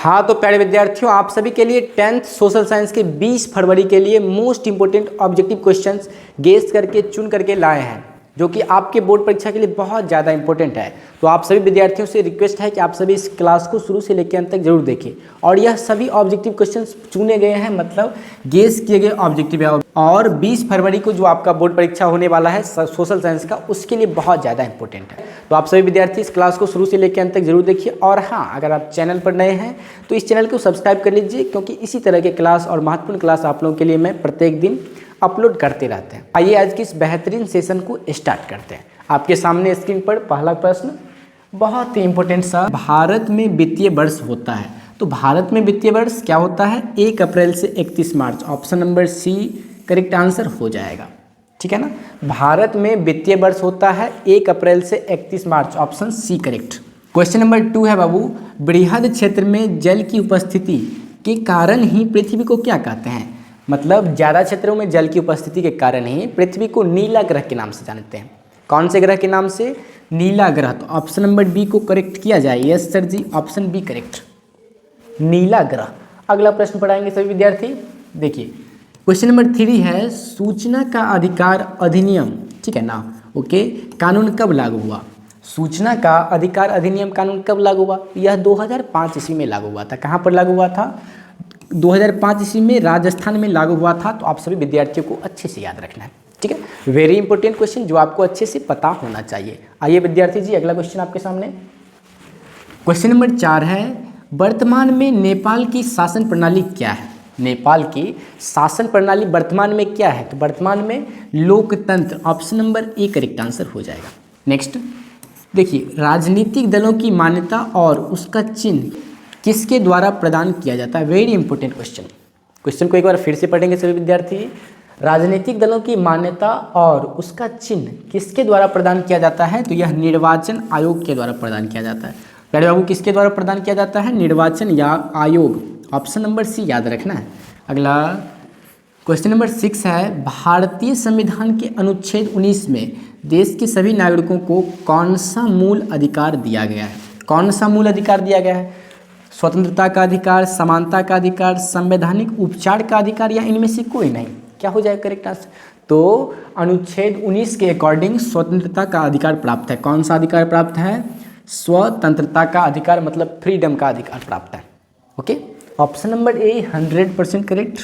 हाँ तो प्यारे विद्यार्थियों, आप सभी के लिए 10th सोशल साइंस के 20 फरवरी के लिए most important objective questions guess करके चुन करके लाए हैं, जो कि आपके बोर्ड परीक्षा के लिए बहुत ज़्यादा इंपॉर्टेंट है। तो आप सभी विद्यार्थियों से रिक्वेस्ट है कि आप सभी इस क्लास को शुरू से लेकर अंत तक जरूर देखें। और यह सभी ऑब्जेक्टिव क्वेश्चंस चुने गए हैं, मतलब गेस किए गए ऑब्जेक्टिव है, और 20 फरवरी को जो आपका बोर्ड परीक्षा होने वाला है सोशल साइंस का, उसके लिए बहुत ज़्यादा इंपॉर्टेंट है। तो आप सभी विद्यार्थी इस क्लास को शुरू से लेकर अंत तक जरूर देखिए। और हाँ, अगर आप चैनल पर नए हैं तो इस चैनल को सब्सक्राइब कर लीजिए, क्योंकि इसी तरह के क्लास और महत्वपूर्ण क्लास आप लोगों के लिए मैं प्रत्येक दिन अपलोड करते रहते हैं। आइए आज की इस बेहतरीन सेशन को स्टार्ट करते हैं। आपके सामने स्क्रीन पर पहला प्रश्न बहुत ही इंपॉर्टेंट सा, भारत में वित्तीय वर्ष होता है। तो भारत में वित्तीय वर्ष क्या होता है? 1 अप्रैल से 31 मार्च। Option number C correct answer हो जाएगा, ठीक है ना। भारत में वित्तीय वर्ष होता है 1 अप्रैल से 31 मार्च। Option C correct. Question number 2 है बाबू, बृहद क्षेत्र में जल की उपस्थिति के कारण ही पृथ्वी को क्या कहते हैं? मतलब ज़्यादा क्षेत्रों में जल की उपस्थिति के कारण ही पृथ्वी को नीला ग्रह के नाम से जानते हैं। कौन से ग्रह के नाम से? नीला ग्रह। तो ऑप्शन नंबर बी को करेक्ट किया जाए। यस सर जी, ऑप्शन बी करेक्ट, नीला ग्रह। अगला प्रश्न पढ़ाएंगे सभी विद्यार्थी। देखिए क्वेश्चन नंबर 3 है, सूचना का अधिकार अधिनियम, ठीक है ना, ओके, कानून कब लागू हुआ? सूचना का अधिकार अधिनियम कानून कब लागू हुआ? यह 2005 ईस्वी में लागू हुआ था। कहाँ पर लागू हुआ था? 2005 ईस्वी में राजस्थान में लागू हुआ था। तो आप सभी विद्यार्थियों को अच्छे से याद रखना है, ठीक है। वेरी इंपॉर्टेंट क्वेश्चन जो आपको अच्छे से पता होना चाहिए। आइए विद्यार्थी जी, अगला क्वेश्चन आपके सामने। क्वेश्चन नंबर 4 है, वर्तमान में नेपाल की शासन प्रणाली क्या है? नेपाल की शासन प्रणाली वर्तमान में क्या है? तो वर्तमान में लोकतंत्र। Option number A correct answer हो जाएगा। नेक्स्ट देखिए, राजनीतिक दलों की मान्यता और उसका चिन्ह किसके द्वारा प्रदान किया जाता है? Very important question. क्वेश्चन को एक बार फिर से पढ़ेंगे सभी विद्यार्थी। राजनीतिक दलों की मान्यता और उसका चिन्ह किसके द्वारा प्रदान किया जाता है? तो यह निर्वाचन आयोग के द्वारा प्रदान किया जाता है। प्यारे बाबू, किसके द्वारा प्रदान किया जाता है? निर्वाचन या आयोग। ऑप्शन नंबर सी याद रखना है। अगला क्वेश्चन नंबर 6 है, भारतीय संविधान के अनुच्छेद 19 में देश के सभी नागरिकों को कौन सा मूल अधिकार दिया गया है? कौन सा मूल अधिकार दिया गया है? स्वतंत्रता का अधिकार, समानता का अधिकार, संवैधानिक उपचार का अधिकार, या इनमें से कोई नहीं? क्या हो जाएगा करेक्ट आंसर? तो अनुच्छेद 19 के अकॉर्डिंग स्वतंत्रता का अधिकार प्राप्त है। कौन सा अधिकार प्राप्त है? स्वतंत्रता का अधिकार, मतलब फ्रीडम का अधिकार प्राप्त है। Okay, option number A 100% correct.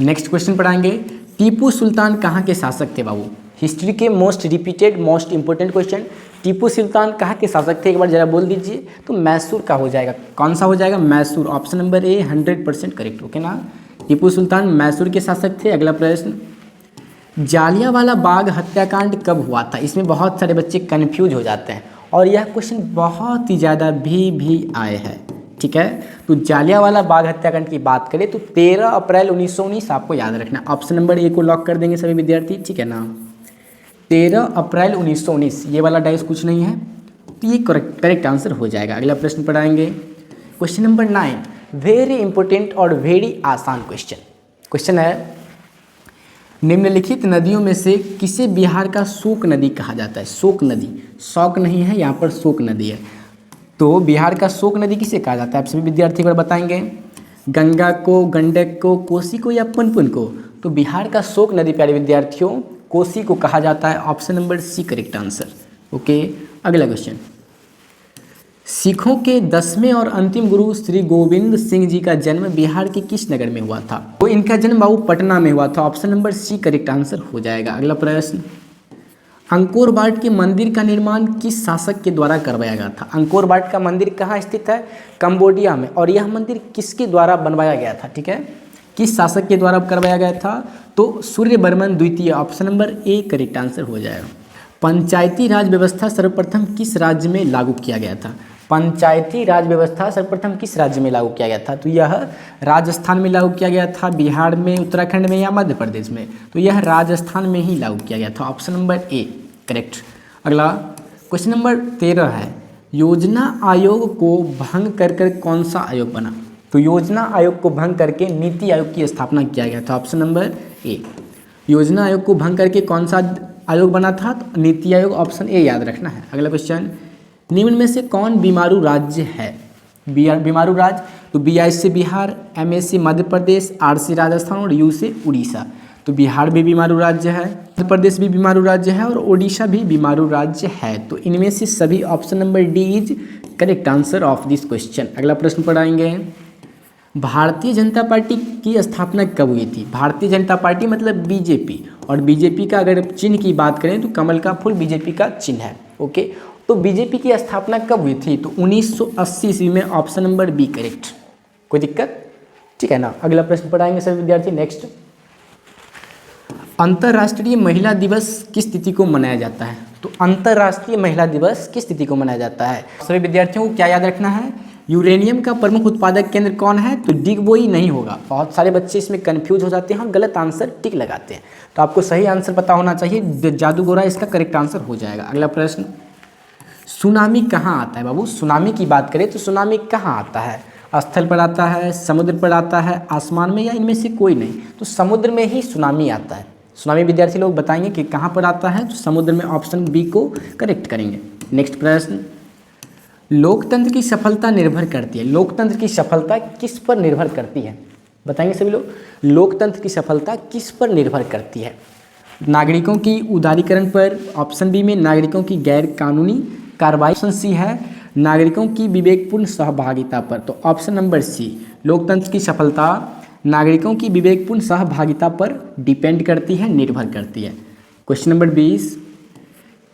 Next question पढ़ाएंगे, टीपू सुल्तान कहाँ के शासक थे बाबू? हिस्ट्री के most repeated most important question. Tipu Sultan कहाँ के शासक थे? एक बार जरा बोल दीजिए। तो मैसूर का हो जाएगा। कौन सा हो जाएगा? Mysore. Option number A 100% correct. Okay ना, टीपू सुल्तान मैसूर के शासक थे। अगला प्रश्न, जालियांवाला बाग हत्याकांड कब हुआ था? इसमें बहुत सारे बच्चे कन्फ्यूज हो जाते हैं, और यह क्वेश्चन बहुत ही ज़्यादा भी आए हैं, ठीक है। तो जालियांवाला बाग हत्याकांड की बात करें तो 13 अप्रैल 1919 आपको याद रखना। ऑप्शन नंबर ए को लॉक कर देंगे सभी विद्यार्थी, ठीक है ना। 13 अप्रैल 1919, ये वाला डाइस कुछ नहीं है, तो ये करेक्ट आंसर हो जाएगा। अगला प्रश्न पढ़ाएंगे, क्वेश्चन नंबर 9, वेरी इंपॉर्टेंट और वेरी आसान क्वेश्चन। क्वेश्चन है, निम्नलिखित नदियों में से किसे बिहार का शोक नदी कहा जाता है? शोक नदी, शौक नहीं है यहाँ पर, शोक नदी है। तो बिहार का शोक नदी किसे कहा जाता है? आप सभी विद्यार्थी को बताएंगे। गंगा को, गंडक को, कोसी को, या पुनपुन को? तो बिहार का शोक नदी प्यारे विद्यार्थियों कोसी को कहा जाता है। Option number C correct answer. Okay, अगला क्वेश्चन, सिखों के 10वें और अंतिम गुरु श्री गोविंद सिंह जी का जन्म बिहार के किस नगर में हुआ था? तो इनका जन्म बाबू पटना में हुआ था। Option number C correct answer हो जाएगा। अगला प्रश्न, अंकोर वाट के मंदिर का निर्माण किस शासक के द्वारा करवाया गया था? अंकोर वाट का मंदिर कहाँ स्थित है? कंबोडिया में। और यह मंदिर किसके द्वारा बनवाया गया था? ठीक है, किस शासक के द्वारा करवाया गया था? तो सूर्यवर्मन द्वितीय। Option number A correct answer हो जाएगा। पंचायती राज व्यवस्था सर्वप्रथम किस राज्य में लागू किया गया था? पंचायती राज व्यवस्था सर्वप्रथम किस राज्य में लागू किया गया था? तो यह राजस्थान में लागू किया गया था, बिहार में, उत्तराखंड में, या मध्य प्रदेश में? तो यह राजस्थान में ही लागू किया गया था। Option number A correct. अगला क्वेश्चन नंबर 13 है, योजना आयोग को भंग कर कौन सा आयोग बना? तो योजना आयोग को भंग करके नीति आयोग की स्थापना किया गया था। ऑप्शन नंबर ए, योजना आयोग को भंग करके कौन सा आयोग बना था? तो नीति आयोग। ऑप्शन ए याद रखना है। अगला क्वेश्चन, निम्न में से कौन बीमारू राज्य है? बीमारू राज्य तो BI से बिहार, MA से मध्य प्रदेश, R से राजस्थान और U से उड़ीसा। तो बिहार भी बीमारू राज्य है, मध्य प्रदेश भी बीमारू राज्य है और उड़ीसा भी बीमारू राज्य है। तो इनमें से सभी option number D is correct answer of this question. अगला प्रश्न पढ़ाएंगे, भारतीय जनता पार्टी की स्थापना कब हुई थी? भारतीय जनता पार्टी मतलब बीजेपी, और बीजेपी का अगर चिन्ह की बात करें तो कमल का फूल बीजेपी का चिन्ह है। ओके, तो बीजेपी की स्थापना कब हुई थी? तो 1980 ईस्वी में, ऑप्शन नंबर बी करेक्ट। कोई दिक्कत? ठीक है ना। अगला प्रश्न पढ़ाएंगे सभी विद्यार्थी। नेक्स्ट, अंतर्राष्ट्रीय महिला दिवस किस तिथि को मनाया जाता है? तो अंतर्राष्ट्रीय महिला दिवस किस तिथि को मनाया जाता है? सभी विद्यार्थियों को क्या याद रखना है? यूरेनियम का प्रमुख उत्पादक केंद्र कौन है? तो डिगबोई नहीं होगा। बहुत सारे बच्चे इसमें कंफ्यूज हो जाते हैं और गलत आंसर टिक लगाते हैं, तो आपको सही आंसर पता होना चाहिए। जादूगोरा इसका करेक्ट आंसर हो जाएगा। अगला प्रश्न, सुनामी कहाँ आता है बाबू? सुनामी की बात करें तो सुनामी कहाँ आता है? स्थल पर आता है, समुद्र पर आता है, आसमान में, या इनमें से कोई नहीं? तो समुद्र में ही सुनामी आता है। सुनामी विद्यार्थी लोग बताएंगे कि कहाँ पर आता है, तो समुद्र में, ऑप्शन बी को करेक्ट करेंगे। नेक्स्ट प्रश्न, लोकतंत्र की सफलता निर्भर करती है। लोकतंत्र की सफलता किस पर निर्भर करती है? बताएंगे सभी लोग, लोकतंत्र की सफलता किस पर निर्भर करती है? नागरिकों की उदारीकरण पर, ऑप्शन बी में नागरिकों की गैर कानूनी कार्रवाई, ऑप्शन सी है नागरिकों की विवेकपूर्ण सहभागिता पर। तो ऑप्शन नंबर सी, लोकतंत्र की सफलता नागरिकों की विवेकपूर्ण सहभागिता पर डिपेंड करती है, निर्भर करती है। क्वेश्चन नंबर 20,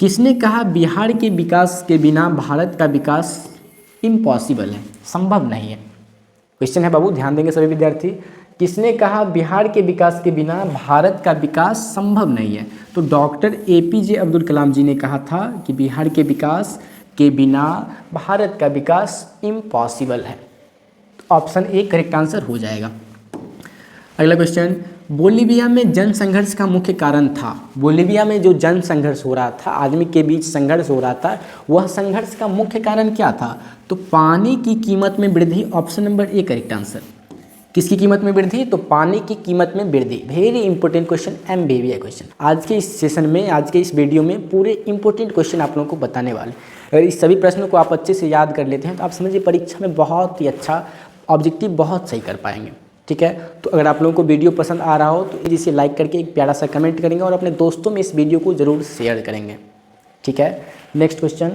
किसने कहा बिहार के विकास के बिना भारत का विकास इम्पॉसिबल है, संभव नहीं है? क्वेश्चन है बाबू, ध्यान देंगे सभी विद्यार्थी। किसने कहा बिहार के विकास के बिना भारत का विकास संभव नहीं है? तो डॉक्टर APJ अब्दुल कलाम जी ने कहा था कि बिहार के विकास के बिना भारत का विकास इम्पॉसिबल है। तो ऑप्शन ए करेक्ट आंसर हो जाएगा। अगला क्वेश्चन, बोलीविया में जन संघर्ष का मुख्य कारण था। बोलीविया में जो जन संघर्ष हो रहा था, आदमी के बीच संघर्ष हो रहा था, वह संघर्ष का मुख्य कारण क्या था? तो पानी की कीमत में वृद्धि, option number A correct answer. किसकी कीमत में वृद्धि? तो पानी की कीमत में वृद्धि। Very important question, MBBA question. आज के इस सेशन में, आज के इस वीडियो में पूरे इंपॉर्टेंट क्वेश्चन आप लोगों को बताने वाले। अगर इस सभी प्रश्नों को आप अच्छे से याद कर लेते हैं तो आप समझिए परीक्षा में बहुत ही अच्छा ऑब्जेक्टिव बहुत सही कर पाएंगे। ठीक है, तो अगर आप लोगों को वीडियो पसंद आ रहा हो तो इसे लाइक करके एक प्यारा सा कमेंट करेंगे और अपने दोस्तों में इस वीडियो को जरूर शेयर करेंगे। ठीक है, next question,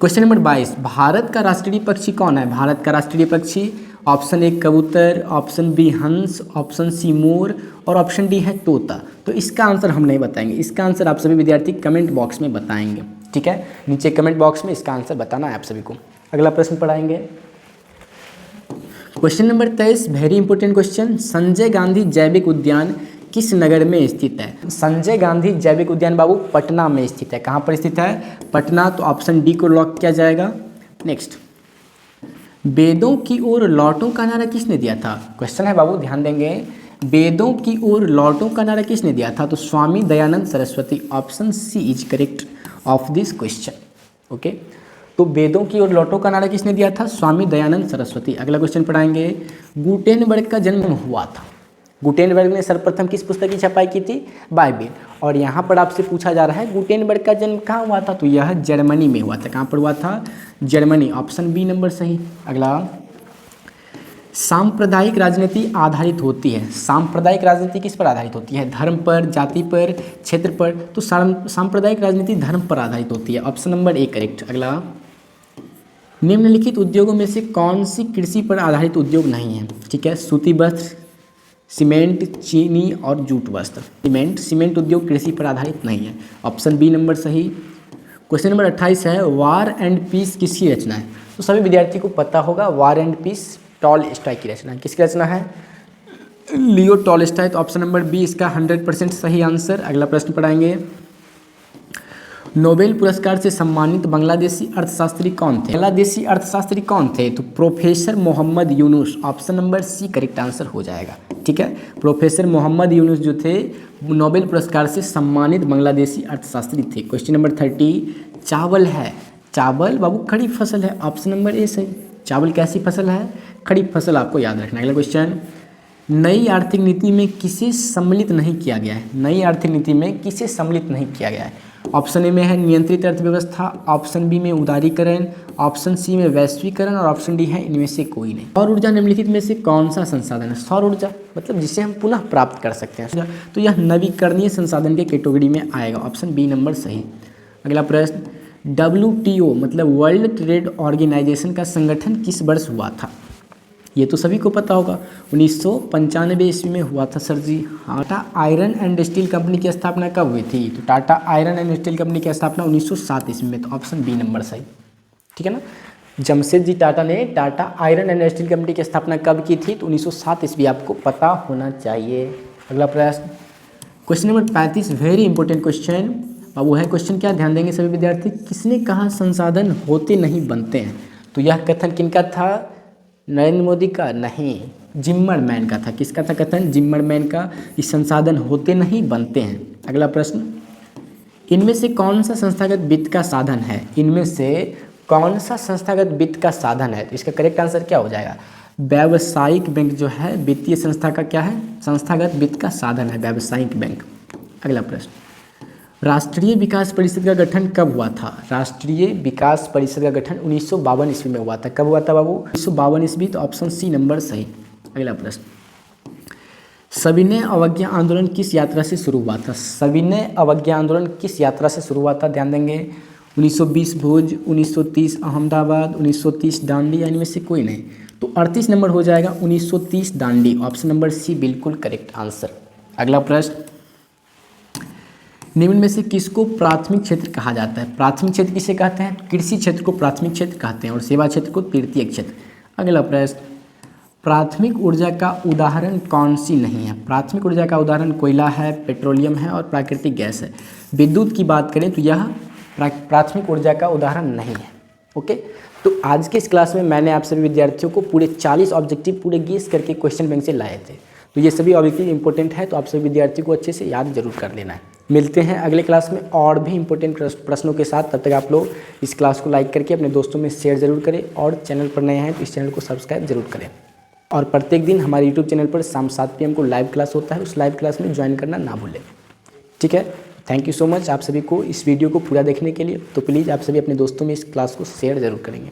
question number 22, Bharat का राष्ट्रीय पक्षी कौन है? भारत का राष्ट्रीय पक्षी, ऑप्शन ए कबूतर, ऑप्शन बी हंस, ऑप्शन सी मोर और ऑप्शन डी है तोता। तो इसका आंसर हम नहीं बताएंगे, इसका आंसर आप सभी विद्यार्थी कमेंट बॉक्स में बताएंगे। ठीक है, नीचे कमेंट बॉक्स में इसका आंसर बताना है आप सभी को। अगला प्रश्न पढ़ाएंगे, question number 23, very important question, Sanjay Gandhi जैविक उद्यान किस नगर में स्थित है? संजय गांधी जैविक उद्यान बाबू पटना में स्थित है। कहाँ पर स्थित है? पटना। तो ऑप्शन डी को लॉक किया जाएगा। नेक्स्ट, वेदों की ओर लौटों का नारा किसने दिया था? क्वेश्चन है बाबू, ध्यान देंगे, वेदों की ओर लौटों का नारा किसने दिया था? तो Swami Dayanand Saraswati. Option C is correct of this question. Okay, तो वेदों की ओर लौटों का नारा किसने दिया था? स्वामी दयानंद सरस्वती। अगला क्वेश्चन पढ़ाएंगे, गुटेनबर्ग का जन्म हुआ था। गुटेनबर्ग ने सर्वप्रथम किस पुस्तक की छपाई की थी? बाइबिल। और यहाँ पर आपसे पूछा जा रहा है गुटेनबर्ग का जन्म कहाँ हुआ था? तो यह जर्मनी में हुआ था। कहाँ पर हुआ था? जर्मनी। ऑप्शन बी नंबर सही। अगला, सांप्रदायिक राजनीति आधारित होती है। सांप्रदायिक राजनीति किस पर आधारित होती है? धर्म पर, जाति पर, क्षेत्र पर। तो सांप्रदायिक राजनीति धर्म पर आधारित होती है। Option number A correct. अगला, निम्नलिखित उद्योगों में से कौन सी कृषि पर आधारित उद्योग नहीं है? ठीक है, सूती वस्त्र, सीमेंट, चीनी और जूट वस्त्र। सीमेंट उद्योग कृषि पर आधारित नहीं है। ऑप्शन बी नंबर सही। क्वेश्चन नंबर 28 है, वार एंड पीस किसकी रचना है? तो सभी विद्यार्थी को पता होगा, वार एंड पीस टॉलस्टॉय की रचना है। किसकी रचना है? लियो टॉलस्टॉय। तो ऑप्शन नंबर बी इसका 100% सही आंसर। अगला प्रश्न पढ़ाएंगे, नोबेल पुरस्कार से सम्मानित बांग्लादेशी अर्थशास्त्री कौन थे? बांग्लादेशी अर्थशास्त्री कौन थे? तो professor Mohammad Yunus. Option number C correct answer हो जाएगा। ठीक है, प्रोफेसर मोहम्मद यूनुस जो थे नोबेल पुरस्कार से सम्मानित बांग्लादेशी अर्थशास्त्री थे। क्वेश्चन नंबर 30, चावल है। चावल बाबू खरीफ फसल है। ऑप्शन नंबर ए सही। चावल कैसी फसल है? खरीफ फसल, आपको याद रखना है। अगला क्वेश्चन, नई आर्थिक नीति में किसे सम्मिलित नहीं किया गया है? नई आर्थिक नीति में किसे सम्मिलित नहीं किया गया है? ऑप्शन ए में है नियंत्रित अर्थव्यवस्था, ऑप्शन बी में उदारीकरण, ऑप्शन सी में वैश्वीकरण और ऑप्शन डी है इनमें से कोई नहीं। सौर ऊर्जा निम्नलिखित में से कौन सा संसाधन है? सौर ऊर्जा मतलब जिसे हम पुनः प्राप्त कर सकते हैं, तो यह नवीकरणीय संसाधन के कैटेगरी में आएगा। ऑप्शन बी नंबर सही। अगला प्रश्न, WTO मतलब वर्ल्ड ट्रेड ऑर्गेनाइजेशन का संगठन किस वर्ष हुआ था? ये तो सभी को पता होगा, 1995 ईस्वी में हुआ था sir ji. Tata iron and steel company की स्थापना कब हुई थी? तो Tata iron and steel company की स्थापना 1907 ईस्वी में, तो ऑप्शन बी नंबर सही। ठीक है ना, जमशेदजी टाटा ने Tata iron and steel company की स्थापना कब की थी? तो 1907 ईस्वी, आपको पता होना चाहिए। अगला प्रश्न, question number 35, very important question. अब वो है क्वेश्चन, क्या ध्यान देंगे सभी विद्यार्थी, किसने कहा संसाधन होते नहीं बनते हैं? तो यह कथन किनका था? नरेंद्र मोदी का? नहीं, जिम्मरमैन का था। किसका था कथन? जिम्मरमैन का। इस संसाधन होते नहीं बनते हैं। अगला प्रश्न, इनमें से कौन सा संस्थागत वित्त का साधन है? इनमें से कौन सा संस्थागत वित्त का साधन है? तो इसका करेक्ट आंसर क्या हो जाएगा? व्यावसायिक बैंक जो है वित्तीय संस्था का क्या है? संस्थागत वित्त का साधन है व्यावसायिक बैंक। अगला प्रश्न, राष्ट्रीय विकास परिषद का गठन कब हुआ था? राष्ट्रीय विकास परिषद का गठन 1952 ईस्वी में हुआ था। कब हुआ था बाबू? 1952 ईस्वी, तो ऑप्शन सी नंबर सही। अगला प्रश्न, सविनय अवज्ञा आंदोलन किस यात्रा से शुरू हुआ था? सविनय अवज्ञा आंदोलन किस यात्रा से शुरू हुआ था? ध्यान देंगे, 1920 भुज, 1930 अहमदाबाद, 1930 दांडी, या इनमें से कोई नहीं। तो 38 नंबर हो जाएगा 1930 दांडी। ऑप्शन नंबर सी बिल्कुल करेक्ट आंसर। अगला प्रश्न, निम्न में से किसको प्राथमिक क्षेत्र कहा जाता है? प्राथमिक क्षेत्र किसे कहते हैं? कृषि क्षेत्र को प्राथमिक क्षेत्र कहते हैं और सेवा क्षेत्र को तृतीयक क्षेत्र। अगला प्रश्न, प्राथमिक ऊर्जा का उदाहरण कौन सी नहीं है? प्राथमिक ऊर्जा का उदाहरण कोयला है, पेट्रोलियम है और प्राकृतिक गैस है। विद्युत की बात करें तो यह प्राथमिक ऊर्जा का उदाहरण नहीं है। ओके, तो आज के इस क्लास में मैंने आप सभी विद्यार्थियों को पूरे 40 ऑब्जेक्टिव पूरे गेस करके क्वेश्चन बैंक से लाए थे। तो ये सभी ऑब्जेक्टिव इंपॉर्टेंट है, तो आप सभी विद्यार्थियों को अच्छे से याद जरूर कर लेना है। मिलते हैं अगले क्लास में और भी इंपॉर्टेंट प्रश्नों के साथ। तब तक आप लोग इस क्लास को लाइक करके अपने दोस्तों में शेयर जरूर करें और चैनल पर नए हैं तो इस चैनल को सब्सक्राइब जरूर करें। और प्रत्येक दिन हमारे यूट्यूब चैनल पर शाम 7 PM को लाइव क्लास होता है, उस लाइव क्लास में ज्वाइन करना ना भूलें। ठीक है, थैंक यू सो मच आप सभी को इस वीडियो को पूरा देखने के लिए। तो प्लीज़ आप सभी अपने दोस्तों में इस क्लास को शेयर जरूर करेंगे।